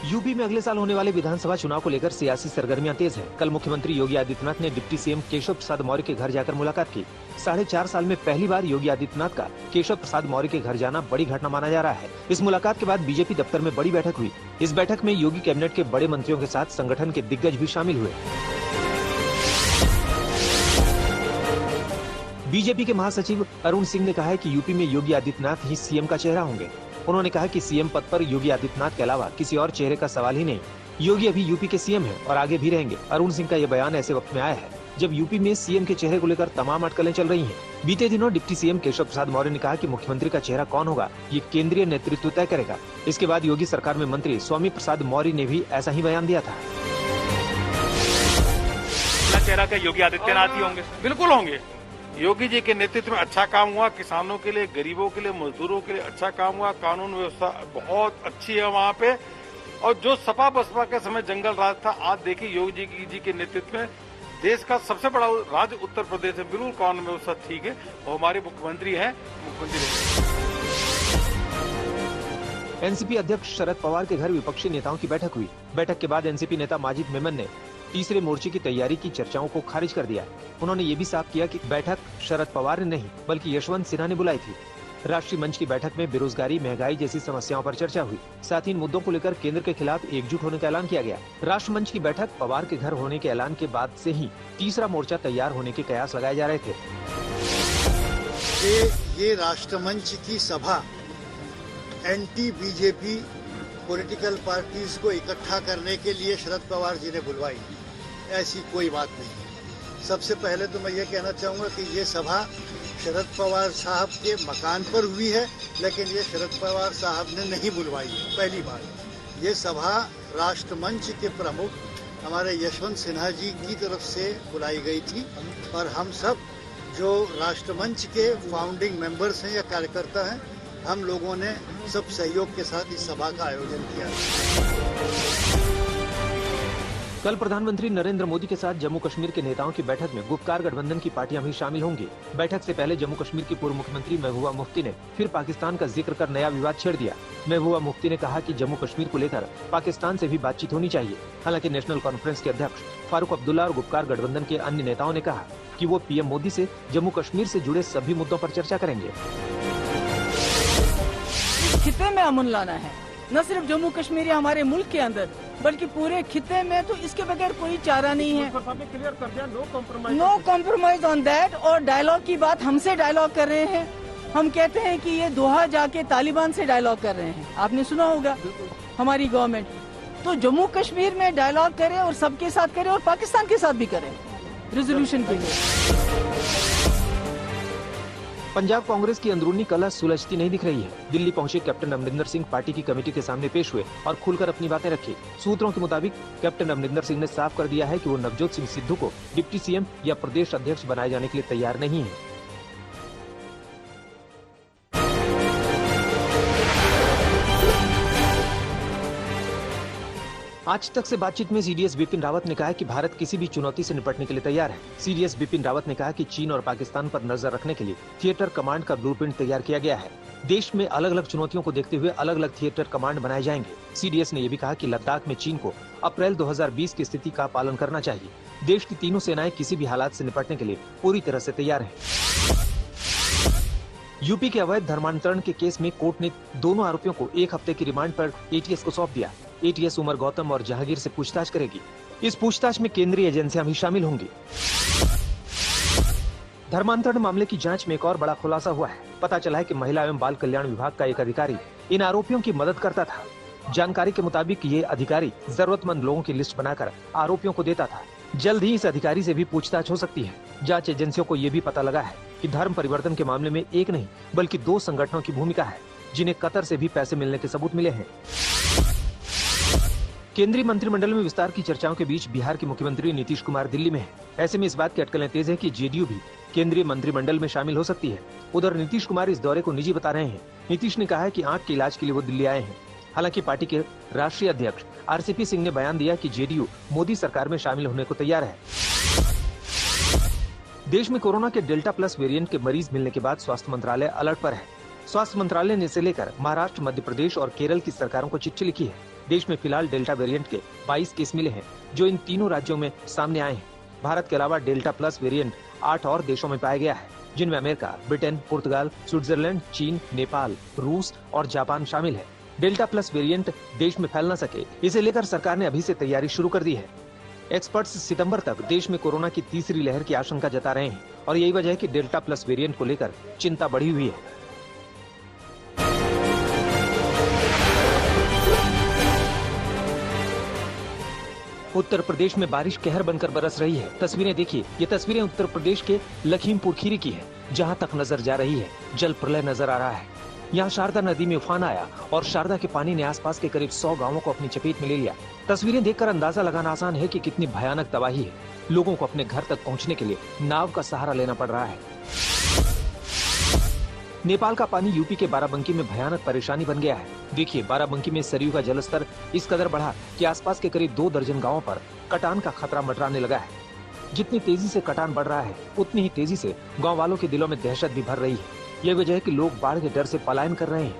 UP में अगले साल होने वाले विधानसभा चुनाव को लेकर सियासी सरगर्मियां तेज हैं। कल मुख्यमंत्री योगी आदित्यनाथ ने डिप्टी सीएम केशव प्रसाद मौर्य के घर जाकर मुलाकात की। 4.5 साल में पहली बार योगी आदित्यनाथ का केशव प्रसाद मौर्य के घर जाना बड़ी घटना माना जा रहा है। इस मुलाकात के बाद बीजेपी दफ्तर में बड़ी बैठक हुई। इस बैठक में योगी कैबिनेट के बड़े मंत्रियों के साथ संगठन के दिग्गज भी शामिल हुए। बीजेपी के महासचिव अरुण सिंह ने कहा है कि यूपी में योगी आदित्यनाथ ही सीएम का चेहरा होंगे। उन्होंने कहा कि सीएम पद पर योगी आदित्यनाथ के अलावा किसी और चेहरे का सवाल ही नहीं। योगी अभी यूपी के सीएम हैं और आगे भी रहेंगे। अरुण सिंह का यह बयान ऐसे वक्त में आया है जब यूपी में सीएम के चेहरे को लेकर तमाम अटकलें चल रही हैं। बीते दिनों डिप्टी सीएम केशव प्रसाद मौर्य ने कहा कि मुख्यमंत्री का चेहरा कौन होगा ये केंद्रीय नेतृत्व तय करेगा। इसके बाद योगी सरकार में मंत्री स्वामी प्रसाद मौर्य ने भी ऐसा ही बयान दिया था। चेहरा क्या योगी आदित्यनाथ ही होंगे? बिल्कुल होंगे। योगी जी के नेतृत्व में अच्छा काम हुआ, किसानों के लिए, गरीबों के लिए, मजदूरों के लिए अच्छा काम हुआ। कानून व्यवस्था बहुत अच्छी है वहाँ पे। और जो सपा बसपा के समय जंगल राज था, आज देखिए योगी जी के नेतृत्व में देश का सबसे बड़ा राज्य उत्तर प्रदेश है। बिल्कुल कानून व्यवस्था ठीक है। वो हमारे मुख्यमंत्री हैं, मुख्यमंत्री। एनसीपी अध्यक्ष शरद पवार के घर विपक्षी नेताओं की बैठक हुई। बैठक के बाद एनसीपी नेता माजिद मेमन ने तीसरे मोर्चे की तैयारी की चर्चाओं को खारिज कर दिया। उन्होंने ये भी साफ किया कि बैठक शरद पवार ने नहीं बल्कि यशवंत सिन्हा ने बुलाई थी। राष्ट्रीय मंच की बैठक में बेरोजगारी, महंगाई जैसी समस्याओं पर चर्चा हुई। साथ ही इन मुद्दों को लेकर केंद्र के खिलाफ एकजुट होने का ऐलान किया गया। राष्ट्र मंच की बैठक पवार के घर होने के ऐलान के बाद से ही तीसरा मोर्चा तैयार होने के कयास लगाए जा रहे थे। ये राष्ट्रमंच की सभा एंटी बीजेपी पॉलिटिकल पार्टीज को इकट्ठा करने के लिए शरद पवार जी ने बुलवाई। ऐसी कोई बात नहीं है। सबसे पहले तो मैं ये कहना चाहूँगा कि ये सभा शरद पवार साहब के मकान पर हुई है, लेकिन ये शरद पवार साहब ने नहीं बुलवाई है। पहली बात, ये सभा राष्ट्रमंच के प्रमुख हमारे यशवंत सिन्हा जी की तरफ से बुलाई गई थी और हम सब जो राष्ट्रमंच के फाउंडिंग मेंबर्स हैं या कार्यकर्ता हैं, हम लोगों ने सब सहयोग के साथ इस सभा का आयोजन किया। कल प्रधानमंत्री नरेंद्र मोदी के साथ जम्मू कश्मीर के नेताओं की बैठक में गुपकार गठबंधन की पार्टियां भी शामिल होंगी। बैठक से पहले जम्मू कश्मीर की पूर्व मुख्यमंत्री महबूबा मुफ्ती ने फिर पाकिस्तान का जिक्र कर नया विवाद छेड़ दिया। महबूबा मुफ्ती ने कहा कि जम्मू कश्मीर को लेकर पाकिस्तान से भी बातचीत होनी चाहिए। हालांकि नेशनल कॉन्फ्रेंस के अध्यक्ष फारूक अब्दुल्ला और गुपकार गठबंधन के अन्य नेताओं ने कहा कि वो पीएम मोदी से जम्मू कश्मीर से जुड़े सभी मुद्दों पर चर्चा करेंगे। खिते में अमन लाना है, न सिर्फ जम्मू कश्मीर या हमारे मुल्क के अंदर बल्कि पूरे खिते में। तो इसके बगैर कोई चारा नहीं है। क्लियर कर दिया, नो कॉम्प्रोमाइज ऑन दैट। और डायलॉग की बात, हमसे डायलॉग कर रहे हैं। हम कहते हैं कि ये दोहा जाके तालिबान से डायलॉग कर रहे हैं। आपने सुना होगा हमारी गवर्नमेंट। तो जम्मू कश्मीर में डायलॉग करे और सबके साथ करे और पाकिस्तान के साथ भी करे रेजोल्यूशन के लिए। पंजाब कांग्रेस की अंदरूनी कलह सुलझती नहीं दिख रही है। दिल्ली पहुंचे कैप्टन अमरिंदर सिंह पार्टी की कमेटी के सामने पेश हुए और खुलकर अपनी बातें रखी। सूत्रों के मुताबिक कैप्टन अमरिंदर सिंह ने साफ कर दिया है कि वो नवजोत सिंह सिद्धू को डिप्टी सीएम या प्रदेश अध्यक्ष बनाए जाने के लिए तैयार नहीं है। आज तक से बातचीत में सीडीएस बिपिन रावत ने कहा कि भारत किसी भी चुनौती से निपटने के लिए तैयार है। सीडीएस बिपिन रावत ने कहा कि चीन और पाकिस्तान पर नजर रखने के लिए थिएटर कमांड का ब्लूप्रिंट तैयार किया गया है। देश में अलग अलग चुनौतियों को देखते हुए अलग अलग थिएटर कमांड बनाए जाएंगे। सीडीएस ने यह भी कहा कि लद्दाख में चीन को अप्रैल 2020 की स्थिति का पालन करना चाहिए। देश की तीनों सेनाएं किसी भी हालात से निपटने के लिए पूरी तरह से तैयार है। यूपी के अवैध धर्मांतरण के केस में कोर्ट ने दोनों आरोपियों को 1 हफ्ते की रिमांड पर एटीएस को सौंप दिया। एटीएस उमर गौतम और जहांगीर से पूछताछ करेगी। इस पूछताछ में केंद्रीय एजेंसियां भी शामिल होंगी। धर्मांतरण मामले की जांच में एक और बड़ा खुलासा हुआ है। पता चला है कि महिला एवं बाल कल्याण विभाग का एक अधिकारी इन आरोपियों की मदद करता था। जानकारी के मुताबिक ये अधिकारी जरूरतमंद लोगों की लिस्ट बनाकर आरोपियों को देता था। जल्द ही इस अधिकारी से भी पूछताछ हो सकती है। जांच एजेंसियों को ये भी पता लगा है कि धर्म परिवर्तन के मामले में एक नहीं बल्कि 2 संगठनों की भूमिका है, जिन्हें कतर से भी पैसे मिलने के सबूत मिले हैं। केंद्रीय मंत्रिमंडल में विस्तार की चर्चाओं के बीच बिहार के मुख्यमंत्री नीतीश कुमार दिल्ली में हैं। ऐसे में इस बात की अटकलें तेज है कि जेडीयू भी केंद्रीय मंत्रिमंडल में शामिल हो सकती है। उधर नीतीश कुमार इस दौरे को निजी बता रहे हैं। नीतीश ने कहा है कि आंख के इलाज के लिए वो दिल्ली आए हैं। हालांकि पार्टी के राष्ट्रीय अध्यक्ष आरसीपी सिंह ने बयान दिया कि जेडीयू मोदी सरकार में शामिल होने को तैयार है। देश में कोरोना के डेल्टा प्लस वेरिएंट के मरीज मिलने के बाद स्वास्थ्य मंत्रालय अलर्ट पर है। स्वास्थ्य मंत्रालय ने इसे लेकर महाराष्ट्र, मध्य प्रदेश और केरल की सरकारों को चिट्ठी लिखी है। देश में फिलहाल डेल्टा वेरिएंट के 22 केस मिले हैं, जो इन तीनों राज्यों में सामने आए हैं। भारत के अलावा डेल्टा प्लस वेरिएंट 8 और देशों में पाया गया है, जिनमें अमेरिका, ब्रिटेन, पुर्तगाल, स्विट्जरलैंड, चीन, नेपाल, रूस और जापान शामिल है। डेल्टा प्लस वेरिएंट देश में फैल न सके, इसे लेकर सरकार ने अभी से तैयारी शुरू कर दी है। एक्सपर्ट्स सितंबर तक देश में कोरोना की तीसरी लहर की आशंका जता रहे हैं और यही वजह है कि डेल्टा प्लस वेरिएंट को लेकर चिंता बढ़ी हुई है। उत्तर प्रदेश में बारिश कहर बनकर बरस रही है। तस्वीरें देखिए, ये तस्वीरें उत्तर प्रदेश के लखीमपुर खीरी की है। जहां तक नजर जा रही है, जल प्रलय नजर आ रहा है। यहाँ शारदा नदी में उफान आया और शारदा के पानी ने आसपास के करीब 100 गांवों को अपनी चपेट में ले लिया। तस्वीरें देखकर अंदाजा लगाना आसान है कि कितनी भयानक तबाही है। लोगों को अपने घर तक पहुँचने के लिए नाव का सहारा लेना पड़ रहा है। नेपाल का पानी यूपी के बाराबंकी में भयानक परेशानी बन गया है। देखिए, बाराबंकी में सरयू का जलस्तर इस कदर बढ़ा कि आसपास के करीब 2 दर्जन गांवों पर कटान का खतरा मंडराने लगा है। जितनी तेजी से कटान बढ़ रहा है, उतनी ही तेजी से गांव वालों के दिलों में दहशत भी भर रही है। यह वजह है कि लोग बाढ़ के डर से पलायन कर रहे हैं।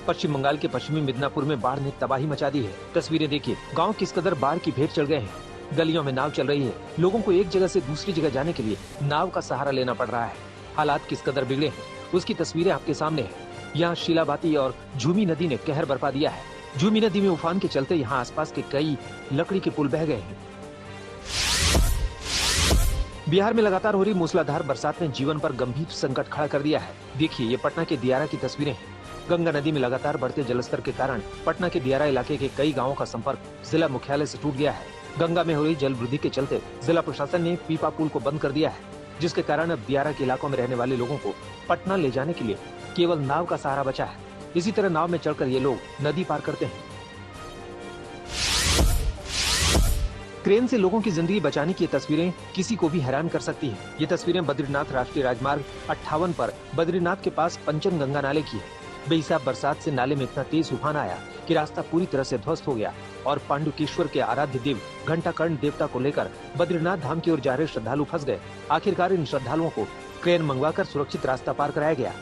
पश्चिम बंगाल के पश्चिमी मिदनापुर में बाढ़ ने तबाही मचा दी है। तस्वीरें देखिए, गांव किस कदर बाढ़ की भेंट चढ़ गए हैं। गलियों में नाव चल रही है। लोगों को एक जगह से दूसरी जगह जाने के लिए नाव का सहारा लेना पड़ रहा है। हालात किस कदर बिगड़े हैं, उसकी तस्वीरें आपके सामने हैं। यहाँ शीलाबाती और झूमी नदी ने कहर बरपा दिया है। झूमी नदी में उफान के चलते यहाँ आसपास के कई लकड़ी के पुल बह गए हैं। बिहार में लगातार हो रही मूसलाधार बरसात ने जीवन पर गंभीर संकट खड़ा कर दिया है। देखिए, ये पटना के दियारा की तस्वीरें हैं। गंगा नदी में लगातार बढ़ते जलस्तर के कारण पटना के दियारा इलाके के कई गाँवों का संपर्क जिला मुख्यालय से टूट गया है। गंगा में हो रही जल वृद्धि के चलते जिला प्रशासन ने पीपा पुल को बंद कर दिया है, जिसके कारण अब दियारा के इलाकों में रहने वाले लोगों को पटना ले जाने के लिए केवल नाव का सहारा बचा है। इसी तरह नाव में चढ़कर ये लोग नदी पार करते हैं। क्रेन से लोगों की जिंदगी बचाने की ये तस्वीरें किसी को भी हैरान कर सकती है। ये तस्वीरें बद्रीनाथ राष्ट्रीय राजमार्ग 58 पर बद्रीनाथ के पास पंचनगंगा नाले की है। बेहिसाब बरसात से नाले में इतना तेज उफान आया कि रास्ता पूरी तरह से ध्वस्त हो गया और पांडुकेश्वर के आराध्य देव घंटाकर्ण देवता को लेकर बद्रीनाथ धाम की ओर जा रहे श्रद्धालु फंस गए। आखिरकार इन श्रद्धालुओं को क्रेन मंगवाकर सुरक्षित रास्ता पार कराया गया।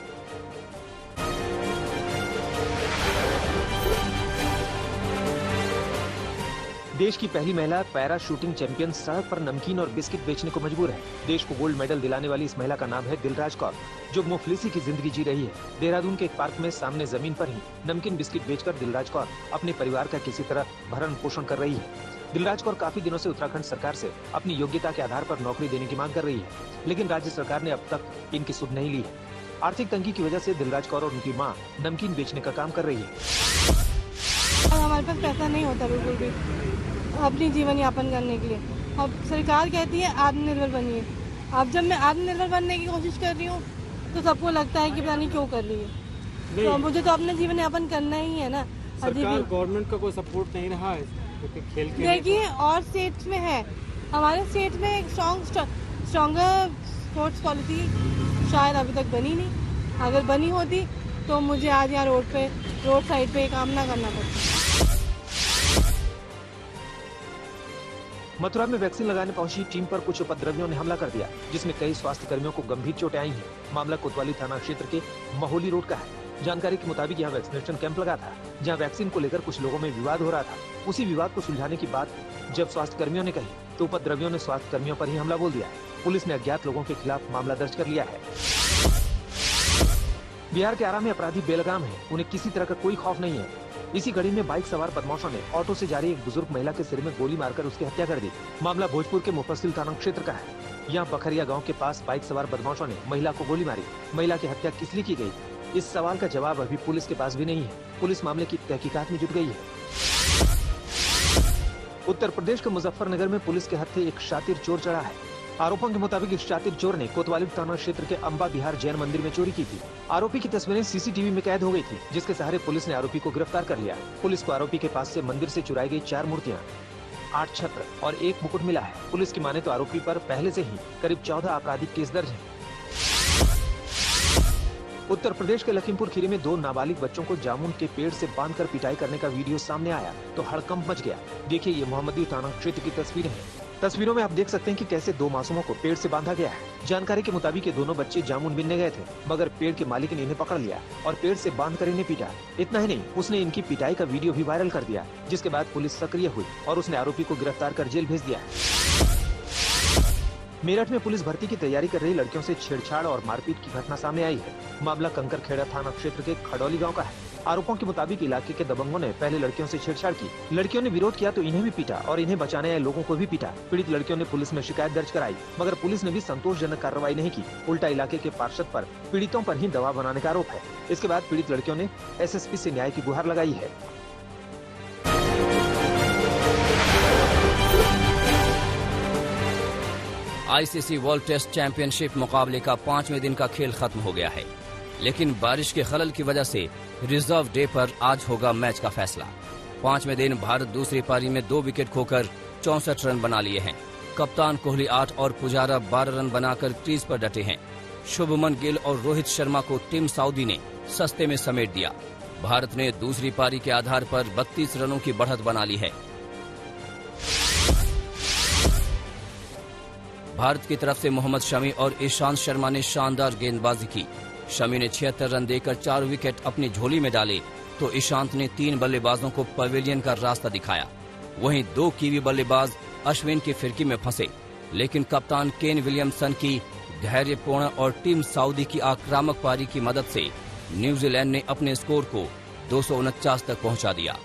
देश की पहली महिला पैरा शूटिंग चैंपियन सड़क पर नमकीन और बिस्किट बेचने को मजबूर है। देश को गोल्ड मेडल दिलाने वाली इस महिला का नाम है दिलराज कौर, जो मुफलिसी की जिंदगी जी रही है। देहरादून के एक पार्क में सामने जमीन पर ही नमकीन बिस्किट बेचकर दिलराज कौर अपने परिवार का किसी तरह भरण पोषण कर रही है। दिलराज कौर काफी दिनों से उत्तराखंड सरकार से अपनी योग्यता के आधार पर नौकरी देने की मांग कर रही है, लेकिन राज्य सरकार ने अब तक इनकी सुध नहीं ली है। आर्थिक तंगी की वजह से दिलराज कौर और उनकी माँ नमकीन बेचने का काम कर रही है। हमारे पास पैसा नहीं होता बिल्कुल भी अपनी जीवन यापन करने के लिए। अब सरकार कहती है आत्मनिर्भर बनिए। अब जब मैं आत्मनिर्भर बनने की कोशिश कर रही हूँ तो सबको लगता है कि पता नहीं क्यों कर रही है। तो मुझे तो अपना जीवन यापन करना ही है ना। सरकार गवर्नमेंट का कोई सपोर्ट नहीं रहा है खेल के। देखिए, और स्टेट्स में है, हमारे स्टेट में एक स्ट्रॉन्गर स्पोर्ट्स पॉलिसी शायद अभी तक बनी नहीं। अगर बनी होती तो मुझे आज यहाँ रोड साइड पे काम ना करना पड़ता। मथुरा में वैक्सीन लगाने पहुंची टीम पर कुछ उपद्रवियों ने हमला कर दिया, जिसमें कई स्वास्थ्य कर्मियों को गंभीर चोटें आई हैं। मामला कोतवाली थाना क्षेत्र के महोली रोड का है। जानकारी के मुताबिक यहाँ वैक्सीनेशन कैंप लगा था, जहाँ वैक्सीन को लेकर कुछ लोगों में विवाद हो रहा था। उसी विवाद को सुलझाने की बात जब स्वास्थ्य कर्मियों ने कही, तो उपद्रवियों ने स्वास्थ्य कर्मियों पर ही हमला बोल दिया। पुलिस ने अज्ञात लोगों के खिलाफ मामला दर्ज कर लिया है। बिहार के आरा में अपराधी बेलगाम है, उन्हें किसी तरह का कोई खौफ नहीं है। इसी घड़ी में बाइक सवार बदमाशों ने ऑटो से जा रही एक बुजुर्ग महिला के सिर में गोली मारकर उसकी हत्या कर दी। मामला भोजपुर के मुफस्सिल थाना क्षेत्र का है। यहाँ बखरिया गांव के पास बाइक सवार बदमाशों ने महिला को गोली मारी। महिला की हत्या किस लिए की गई, इस सवाल का जवाब अभी पुलिस के पास भी नहीं है। पुलिस मामले की तहकीकात में जुट गई है। उत्तर प्रदेश के मुजफ्फरनगर में पुलिस के हत्थे एक शातिर चोर चढ़ा है। आरोपों के मुताबिक इस शातिर चोर ने कोतवाली थाना क्षेत्र के अंबा विहार जैन मंदिर में चोरी की थी। आरोपी की तस्वीरें सीसीटीवी में कैद हो गई थी, जिसके सहारे पुलिस ने आरोपी को गिरफ्तार कर लिया। पुलिस को आरोपी के पास से मंदिर से चुराई गई 4 मूर्तियां, 8 छत्र और 1 मुकुट मिला है। पुलिस की माने तो आरोपी पर पहले से ही करीब 14 आपराधिक केस दर्ज हैं। उत्तर प्रदेश के लखीमपुर खीरी में 2 नाबालिग बच्चों को जामुन के पेड़ से बांधकर पिटाई करने का वीडियो सामने आया तो हड़कंप मच गया। देखिए, ये मोहम्मदी थाना क्षेत्र की तस्वीरें हैं। तस्वीरों में आप देख सकते हैं कि कैसे दो मासूमों को पेड़ से बांधा गया है। जानकारी के मुताबिक ये दोनों बच्चे जामुन बीनने गए थे, मगर पेड़ के मालिक ने इन्हें पकड़ लिया और पेड़ से बांधकर इन्हें पीटा। इतना ही नहीं, उसने इनकी पिटाई का वीडियो भी वायरल कर दिया, जिसके बाद पुलिस सक्रिय हुई और उसने आरोपी को गिरफ्तार कर जेल भेज दिया। मेरठ में पुलिस भर्ती की तैयारी कर रही लड़कियों से छेड़छाड़ और मारपीट की घटना सामने आई है। मामला कंकरखेड़ा थाना क्षेत्र के खडौली गांव का है। आरोपों के मुताबिक इलाके के दबंगों ने पहले लड़कियों से छेड़छाड़ की। लड़कियों ने विरोध किया तो इन्हें भी पीटा और इन्हें बचाने आए लोगों को भी पीटा। पीड़ित लड़कियों ने पुलिस में शिकायत दर्ज कराई, मगर पुलिस ने भी संतोषजनक कार्रवाई नहीं की। उल्टा इलाके के पार्षद पर पीड़ितों पर ही दबाव बनाने का आरोप है। इसके बाद पीड़ित लड़कियों ने एसएसपी से न्याय की गुहार लगाई है। आईसीसी वर्ल्ड टेस्ट चैंपियनशिप मुकाबले का 5वें दिन का खेल खत्म हो गया है, लेकिन बारिश के खलल की वजह से रिजर्व डे पर आज होगा मैच का फैसला। 5वें दिन भारत दूसरी पारी में 2 विकेट खोकर 64 रन बना लिए हैं। कप्तान कोहली 8 और पुजारा 12 रन बनाकर क्रीज पर डटे हैं। शुभमन गिल और रोहित शर्मा को टीम सऊदी ने सस्ते में समेट दिया। भारत ने दूसरी पारी के आधार पर 32 रनों की बढ़त बना ली है। भारत की तरफ से मोहम्मद शमी और ईशांत शर्मा ने शानदार गेंदबाजी की। शमी ने 76 रन देकर 4 विकेट अपनी झोली में डाले, तो ईशांत ने 3 बल्लेबाजों को पवेलियन का रास्ता दिखाया। वहीं 2 कीवी बल्लेबाज अश्विन की फिरकी में फंसे, लेकिन कप्तान केन विलियमसन की धैर्यपूर्ण और टीम सऊदी की आक्रामक पारी की मदद से न्यूजीलैंड ने अपने स्कोर को 249 तक पहुंचा दिया।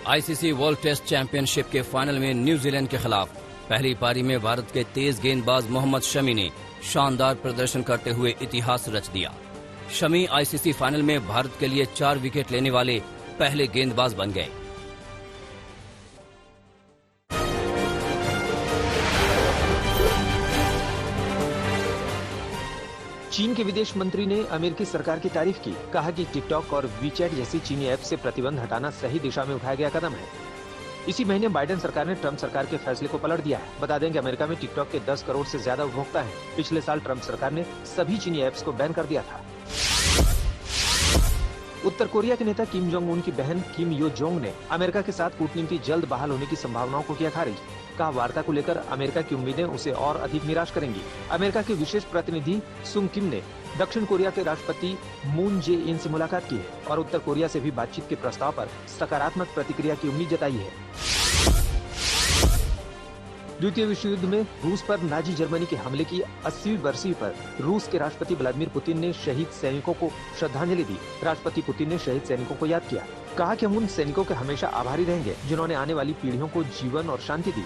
आईसीसी वर्ल्ड टेस्ट चैंपियनशिप के फाइनल में न्यूजीलैंड के खिलाफ पहली पारी में भारत के तेज गेंदबाज मोहम्मद शमी ने शानदार प्रदर्शन करते हुए इतिहास रच दिया। शमी आईसीसी फाइनल में भारत के लिए 4 विकेट लेने वाले पहले गेंदबाज बन गए। चीन के विदेश मंत्री ने अमेरिकी सरकार की तारीफ की। कहा कि टिकटॉक और वीचैट जैसी चीनी ऐप से प्रतिबंध हटाना सही दिशा में उठाया गया कदम है। इसी महीने बाइडेन सरकार ने ट्रंप सरकार के फैसले को पलट दिया है। बता दें कि अमेरिका में टिकटॉक के 10 करोड़ से ज्यादा उपभोक्ता हैं। पिछले साल ट्रंप सरकार ने सभी चीनी ऐप्स को बैन कर दिया था। उत्तर कोरिया के नेता किम जोंग उन की बहन किम यो जोंग ने अमेरिका के साथ कूटनीति जल्द बहाल होने की संभावनाओं को किया खारिज। कहा वार्ता को लेकर अमेरिका की उम्मीदें उसे और अधिक निराश करेंगी। अमेरिका के विशेष प्रतिनिधि सुंग किम ने दक्षिण कोरिया के राष्ट्रपति मून जे इन से मुलाकात की है और उत्तर कोरिया से भी बातचीत के प्रस्ताव पर सकारात्मक प्रतिक्रिया की उम्मीद जताई है। द्वितीय विश्व युद्ध में रूस पर नाजी जर्मनी के हमले की 80वीं बरसी पर रूस के राष्ट्रपति व्लादिमीर पुतिन ने शहीद सैनिकों को श्रद्धांजलि दी। राष्ट्रपति पुतिन ने शहीद सैनिकों को याद किया। कहा कि हम उन सैनिकों के हमेशा आभारी रहेंगे जिन्होंने आने वाली पीढ़ियों को जीवन और शांति दी।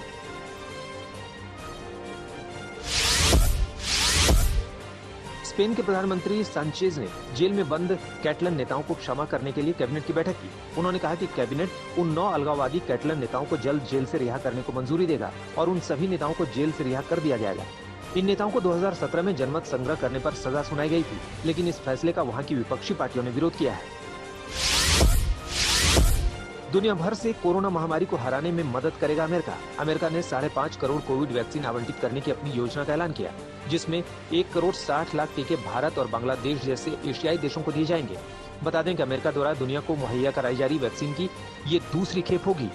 स्पेन के प्रधानमंत्री सांचेज ने जेल में बंद कैटलन नेताओं को क्षमा करने के लिए कैबिनेट की बैठक की। उन्होंने कहा कि कैबिनेट उन 9 अलगाववादी कैटलन नेताओं को जल्द जेल से रिहा करने को मंजूरी देगा और उन सभी नेताओं को जेल से रिहा कर दिया जाएगा। इन नेताओं को 2017 में जनमत संग्रह करने पर सजा सुनाई गई थी, लेकिन इस फैसले का वहां की विपक्षी पार्टियों ने विरोध किया है। दुनिया भर से कोरोना महामारी को हराने में मदद करेगा अमेरिका। अमेरिका ने 5.5 करोड़ कोविड वैक्सीन आवंटित करने की अपनी योजना का ऐलान किया, जिसमें 1 करोड़ 60 लाख टीके भारत और बांग्लादेश जैसे एशियाई देशों को दिए जाएंगे। बता दें कि अमेरिका द्वारा दुनिया को मुहैया कराई जा रही वैक्सीन की ये दूसरी खेप होगी।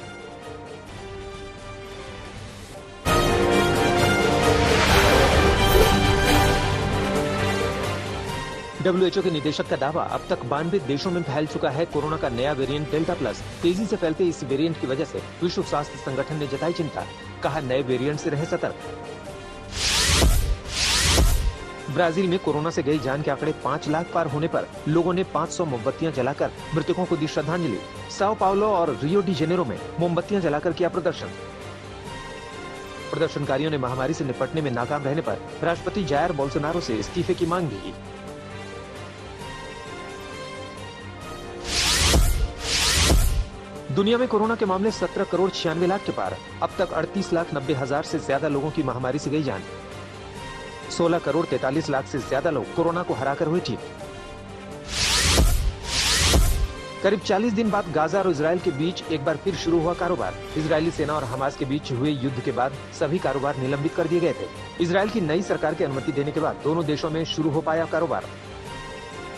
WHO के निदेशक का दावा, अब तक 92 देशों में फैल चुका है कोरोना का नया वेरिएंट डेल्टा प्लस। तेजी से फैलते इस वेरिएंट की वजह से विश्व स्वास्थ्य संगठन ने जताई चिंता। कहा नए वेरिएंट से रहे सतर्क। ब्राजील में कोरोना से गई जान के आंकड़े 5 लाख पार होने पर लोगों ने 500 मोमबत्तियां जलाकर मृतकों को दी श्रद्धांजलि। साओ पाउलो और रियो डी जेनेरो में मोमबत्तियां जलाकर किया प्रदर्शन। प्रदर्शनकारियों ने महामारी से निपटने में नाकाम रहने पर राष्ट्रपति जायर बोल्सोनारो से इस्तीफे की मांग भी की। दुनिया में कोरोना के मामले 17 करोड़ 96 लाख के पार। अब तक 38 लाख 90 हजार से ज्यादा लोगों की महामारी से गई जान। 16 करोड़ 43 लाख से ज्यादा लोग कोरोना को हराकर हुए ठीक। करीब 40 दिन बाद गाजा और इजराइल के बीच एक बार फिर शुरू हुआ कारोबार। इजरायली सेना और हमास के बीच हुए युद्ध के बाद सभी कारोबार निलंबित कर दिए गए थे। इजराइल की नई सरकार की अनुमति देने के बाद दोनों देशों में शुरू हो पाया कारोबार।